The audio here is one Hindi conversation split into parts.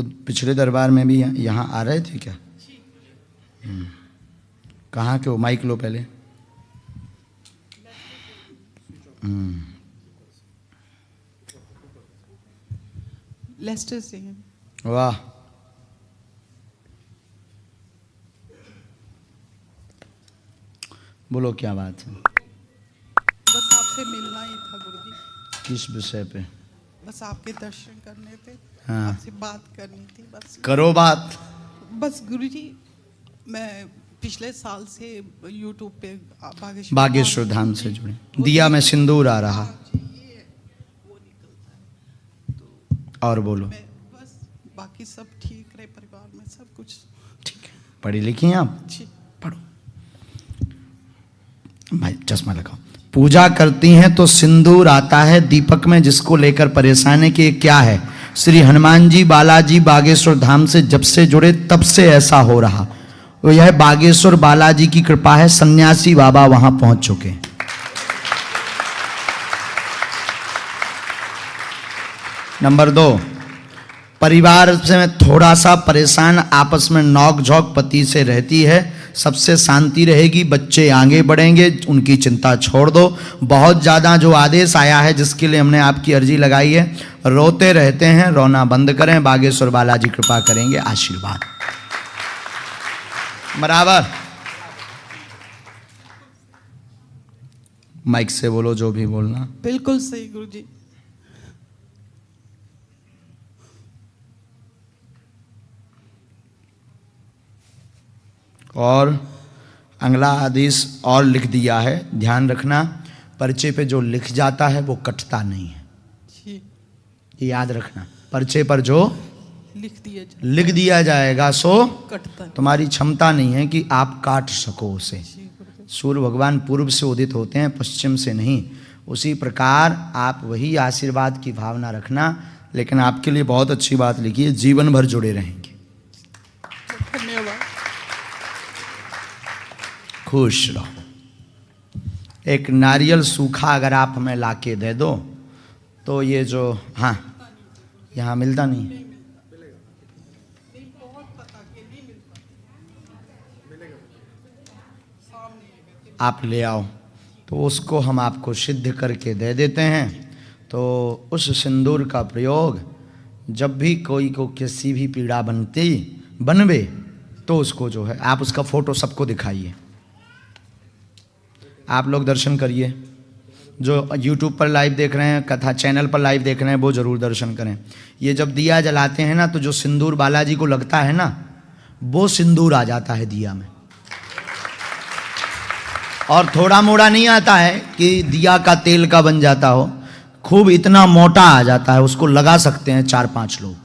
तो पिछले दरबार में भी यहाँ आ रहे थे क्या? कहाँ के हो? माइक लो पहले। लेस्टर से हैं। वाह, बोलो क्या बात है? बस आपसे मिलना ही था गुरुजी। किस विषय पे? बस आपके दर्शन करने थे। हाँ। आपसे बात करनी थी बस। करो बात। बस गुरुजी, मैं पिछले साल से यूट्यूब पे बागेश्वर धाम से जुड़े। दिया में सिंदूर आ रहा। और बोलो। बस बाकी सब ठीक रहे, परिवार में सब कुछ ठीक है। पढ़ी लिखी हैं आप? ठीक। पढ़ो भाई, चश्मा लगाओ। पूजा करती हैं तो सिंदूर आता है दीपक में, जिसको लेकर परेशान है कि ये क्या है। श्री हनुमान जी बालाजी बागेश्वर धाम से जब से जुड़े तब से ऐसा हो रहा। तो यह बागेश्वर बालाजी की कृपा है। सन्यासी बाबा वहां पहुंच चुके हैं। नंबर 2, परिवार से थोड़ा सा परेशान, आपस में नोक झोंक पति से रहती है। सबसे शांति रहेगी, बच्चे आगे बढ़ेंगे, उनकी चिंता छोड़ दो। बहुत ज़्यादा जो आदेश आया है जिसके लिए हमने आपकी अर्जी लगाई है, रोते रहते हैं, रोना बंद करें। बागेश्वर बालाजी कृपा करेंगे, आशीर्वाद बराबर। माइक से बोलो जो भी बोलना। बिल्कुल सही गुरुजी। और अगला आदेश और लिख दिया है, ध्यान रखना। पर्चे पे जो लिख जाता है वो कटता नहीं है, ये याद रखना। पर्चे पर जो लिख दिया जाएगा सो कटता है। तुम्हारी क्षमता नहीं है कि आप काट सको उसे। सूर्य भगवान पूर्व से उदित होते हैं, पश्चिम से नहीं। उसी प्रकार आप वही आशीर्वाद की भावना रखना। लेकिन आपके लिए बहुत अच्छी बात लिखी है, जीवन भर जुड़े रहेंगे। धन्यवाद। खुश रहो। एक नारियल सूखा अगर आप हमें लाके दे दो तो ये जो, हाँ यहाँ मिलता नहीं, आप ले आओ तो उसको हम आपको सिद्ध करके दे देते हैं। तो उस सिंदूर का प्रयोग जब भी कोई को किसी भी पीड़ा बनवे तो उसको जो है, आप उसका फोटो सबको दिखाइए। आप लोग दर्शन करिए। जो YouTube पर लाइव देख रहे हैं, कथा चैनल पर लाइव देख रहे हैं, वो ज़रूर दर्शन करें। ये जब दिया जलाते हैं ना, तो जो सिंदूर बालाजी को लगता है ना, वो सिंदूर आ जाता है दिया में। और थोड़ा मोड़ा नहीं आता है कि दिया का तेल का बन जाता हो, खूब इतना मोटा आ जाता है। उसको लगा सकते हैं 4-5 लोग,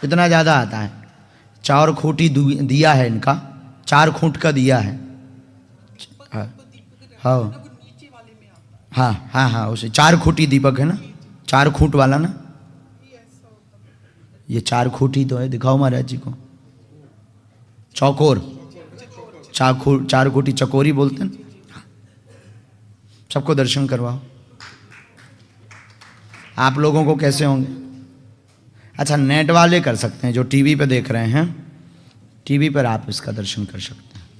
इतना ज़्यादा आता है। 4 खूंटी दिया है इनका, 4 खूंट का दिया है। हाँ हाँ हाँ हाँ, उसे 4 खूंटी दीपक है ना, 4 खूंट वाला ना। ये 4 खूंटी तो है, दिखाओ महाराज जी को। चौकोर, 4 खूंटी चकोरी बोलते हैं। सबको दर्शन करवाओ। आप लोगों को कैसे होंगे? अच्छा, नेट वाले कर सकते हैं, जो टीवी पे देख रहे हैं, टीवी पर आप इसका दर्शन कर सकते हैं।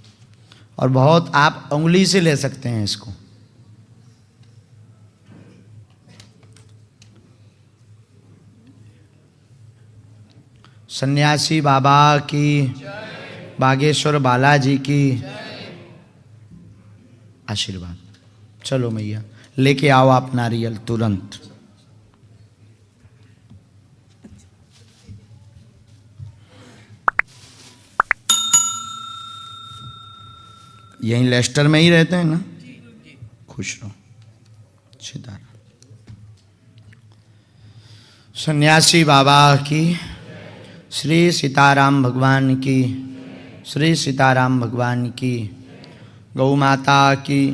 और बहुत आप उंगली से ले सकते हैं इसको। सन्यासी बाबा की, बागेश्वर बालाजी की आशीर्वाद। चलो मैया, लेके आओ आप नारियल तुरंत। यहीं लेस्टर में ही रहते हैं ना? खुश रहो। सीताराम। सन्यासी बाबा की, श्री सीताराम भगवान की, श्री सीताराम भगवान की, गौ माता की।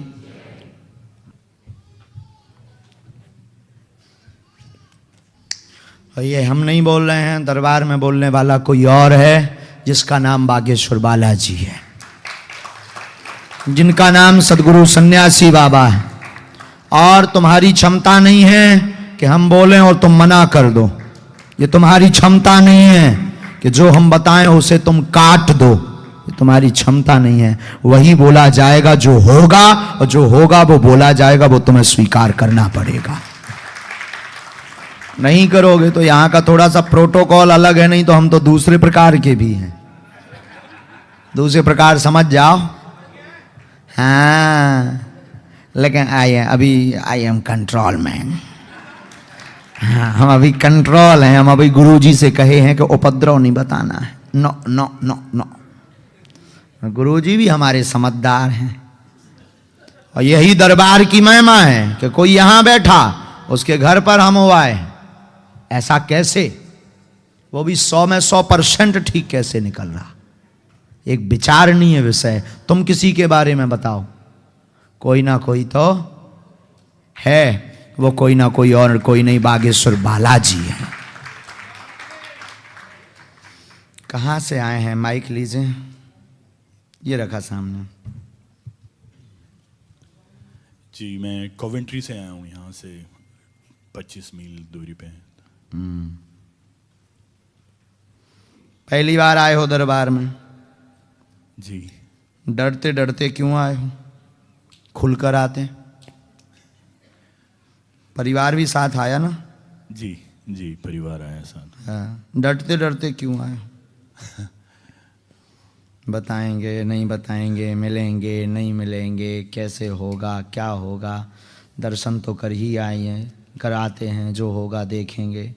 ये हम नहीं बोल रहे हैं, दरबार में बोलने वाला कोई और है, जिसका नाम बागेश्वर बालाजी है, जिनका नाम सदगुरु सन्यासी बाबा है। और तुम्हारी क्षमता नहीं है कि हम बोलें और तुम मना कर दो। ये तुम्हारी क्षमता नहीं है कि जो हम बताएं उसे तुम काट दो। ये तुम्हारी क्षमता नहीं है। वही बोला जाएगा जो होगा, और जो होगा वो बोला जाएगा, वो तुम्हें स्वीकार करना पड़ेगा। नहीं करोगे तो यहां का थोड़ा सा प्रोटोकॉल अलग है, नहीं तो हम तो दूसरे प्रकार के भी हैं। दूसरे प्रकार समझ जाओ। हाँ, लेकिन आई एम कंट्रोल मैन। हाँ, हम अभी कंट्रोल हैं। हम अभी गुरुजी से कहे हैं कि उपद्रव नहीं बताना है। No no no no. गुरुजी भी हमारे समझदार हैं, और यही दरबार की महिमा है कि कोई यहां बैठा, उसके घर पर हम हुआ है। ऐसा कैसे? वो भी 100 में 100% ठीक कैसे निकल रहा? एक विचारणीय विषय। तुम किसी के बारे में बताओ, कोई ना कोई तो है। वो कोई ना कोई और कोई नहीं, बागेश्वर बालाजी है। कहां से आए हैं? माइक लीजिए, ये रखा सामने। जी, मैं कोवेंट्री से आया हूँ, यहाँ से 25 मील दूरी पे है। पहली बार आए हो दरबार में? जी। डरते डरते क्यों आए हो? खुलकर आते। परिवार भी साथ आया ना? जी जी, परिवार आया साथ। हाँ, डरते डरते क्यों आए हो? बताएंगे नहीं बताएंगे, मिलेंगे नहीं मिलेंगे, कैसे होगा क्या होगा? दर्शन तो कर ही आए हैं, कराते हैं, जो होगा देखेंगे।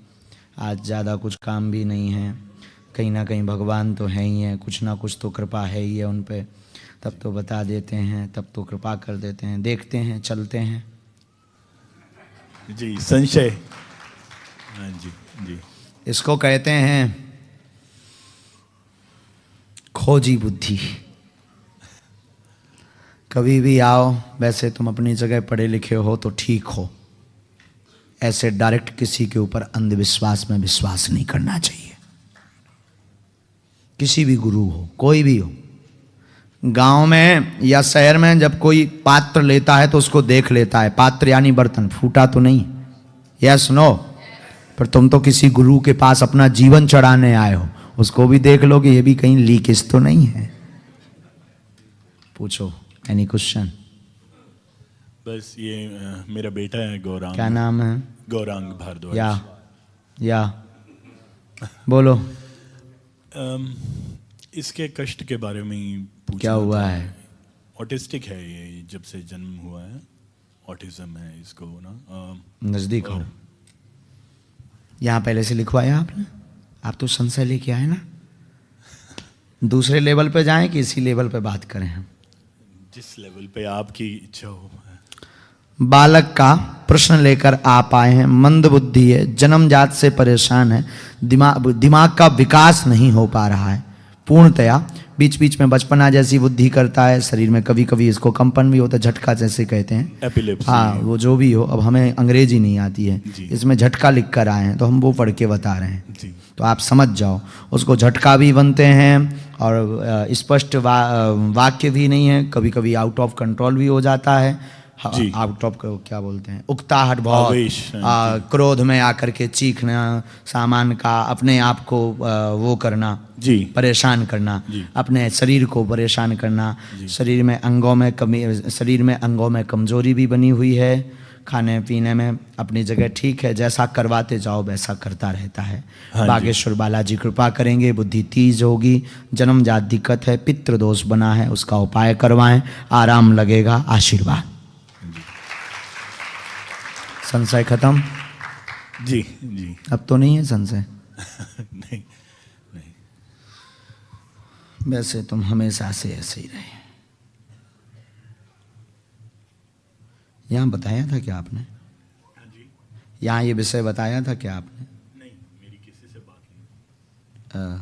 आज ज़्यादा कुछ काम भी नहीं है, कहीं ना कहीं भगवान तो है ही है, कुछ ना कुछ तो कृपा है ही है उन पे। तब तो बता देते हैं, तब तो कृपा कर देते हैं। देखते हैं, चलते हैं। जी, संशय। हाँ जी जी। इसको कहते हैं खोजी बुद्धि। कभी भी आओ, वैसे तुम अपनी जगह पढ़े लिखे हो तो ठीक हो, ऐसे डायरेक्ट किसी के ऊपर अंधविश्वास में विश्वास नहीं करना चाहिए। किसी भी गुरु हो, कोई भी हो। गांव में या शहर में जब कोई पात्र लेता है तो उसको देख लेता है। पात्र यानी बर्तन, फूटा तो नहीं। Yes no? पर तुम तो किसी गुरु के पास अपना जीवन चढ़ाने आए हो, उसको भी देख लो कि ये भी कहीं लीकेज तो नहीं है। पूछो, एनी क्वेश्चन? बस ये मेरा बेटा है गौरांग। क्या नाम है? गौरांग भारद्वाज। या बोलो। इसके कष्ट के बारे में ही पूछना क्या हुआ था। है? ऑटिस्टिक है ये, जब से जन्म हुआ है। ऑटिज्म है इसको ना। नजदीक हो। यहाँ पहले से लिखवाया आपने? आप तो संशय लेके आए ना। दूसरे लेवल पे जाएं कि इसी लेवल पे बात करें हम? जिस लेवल पे आपकी इच्छा हो। बालक का प्रश्न लेकर आप आए हैं। मंद बुद्धि है, जन्मजात से परेशान है, दिमाग का विकास नहीं हो पा रहा है पूर्णतया। बीच बीच में बचपना जैसी बुद्धि करता है, शरीर में कभी कभी इसको कंपन भी होता है, झटका जैसे कहते हैं। एपिलेप्सी। हाँ, वो जो भी हो। अब हमें अंग्रेजी नहीं आती है, जी। इसमें झटका लिख कर आए हैं तो हम वो पढ़ के बता रहे हैं। जी। तो आप समझ जाओ, उसको झटका भी बनते हैं और स्पष्ट वाक्य भी नहीं है। कभी कभी आउट ऑफ कंट्रोल भी हो जाता है। आउट ऑफ क्या बोलते हैं, उकताहट बहुत, आवेश। क्रोध में आकर के चीखना, सामान का अपने आप को वो करना, जी। परेशान करना, जी। अपने शरीर को परेशान करना। शरीर में अंगों में कमी, शरीर में अंगों में कमजोरी भी बनी हुई है। खाने पीने में अपनी जगह ठीक है, जैसा करवाते जाओ वैसा करता रहता है। हाँ, बागेश्वर बालाजी कृपा करेंगे, बुद्धि तेज होगी। जन्मजात दिक्कत है, पितृ दोष बना है, उसका उपाय करवाएं, आराम लगेगा। आशीर्वाद। संशय खत्म? जी जी। अब तो नहीं है संशय? नहीं नहीं। वैसे तुम हमेशा से ऐसे ही रहे। यहाँ बताया था क्या आपने? यहाँ ये विषय बताया था क्या आपने? नहीं, मेरी किसी से बात नहीं।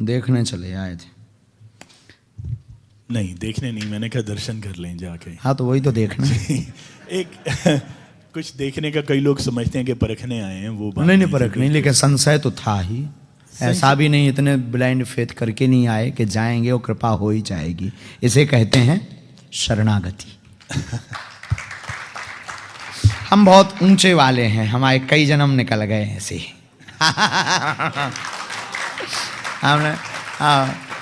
देखने चले आए थे? नहीं, देखने नहीं, मैंने कहा दर्शन कर लें जाके। हाँ, तो वही तो देखना। एक कुछ देखने का कई लोग समझते हैं कि परखने आए हैं, वो बात नहीं परख नहीं, लेकिन संशय तो था ही। ऐसा भी नहीं इतने ब्लाइंड फेथ करके नहीं आए कि जाएंगे और कृपा हो ही जाएगी। इसे कहते हैं शरणागति। हम बहुत ऊंचे वाले हैं, हमारे कई जन्म निकल गए ऐसे ही। हमने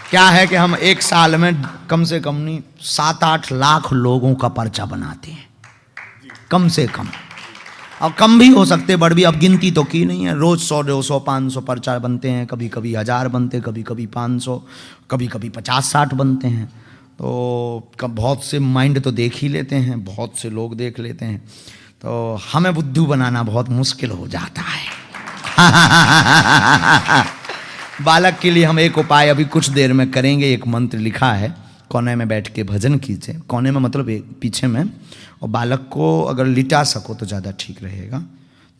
क्या है कि हम एक साल में कम से कम नहीं 7-8 लाख लोगों का पर्चा बनाते हैं, कम से कम। और कम भी हो सकते, बढ़ भी, अब गिनती तो की नहीं है। रोज 100, 200, 500 पर्चा बनते हैं, कभी कभी 1000 बनते, कभी कभी 500, कभी कभी 50-60 बनते हैं। तो बहुत से माइंड तो देख ही लेते हैं, बहुत से लोग देख लेते हैं, तो हमें बुद्धू बनाना बहुत मुश्किल हो जाता है। बालक के लिए हम एक उपाय अभी कुछ देर में करेंगे। एक मंत्र लिखा है, कोने में बैठ के भजन कीजिए, कोने में मतलब पीछे में, और बालक को अगर लिटा सको तो ज़्यादा ठीक रहेगा,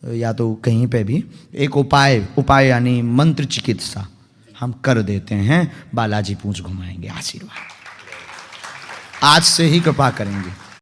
तो या तो कहीं पे भी एक उपाय यानी मंत्र चिकित्सा हम कर देते हैं। बालाजी पूंछ घुमाएंगे, आशीर्वाद आज से ही कृपा करेंगे।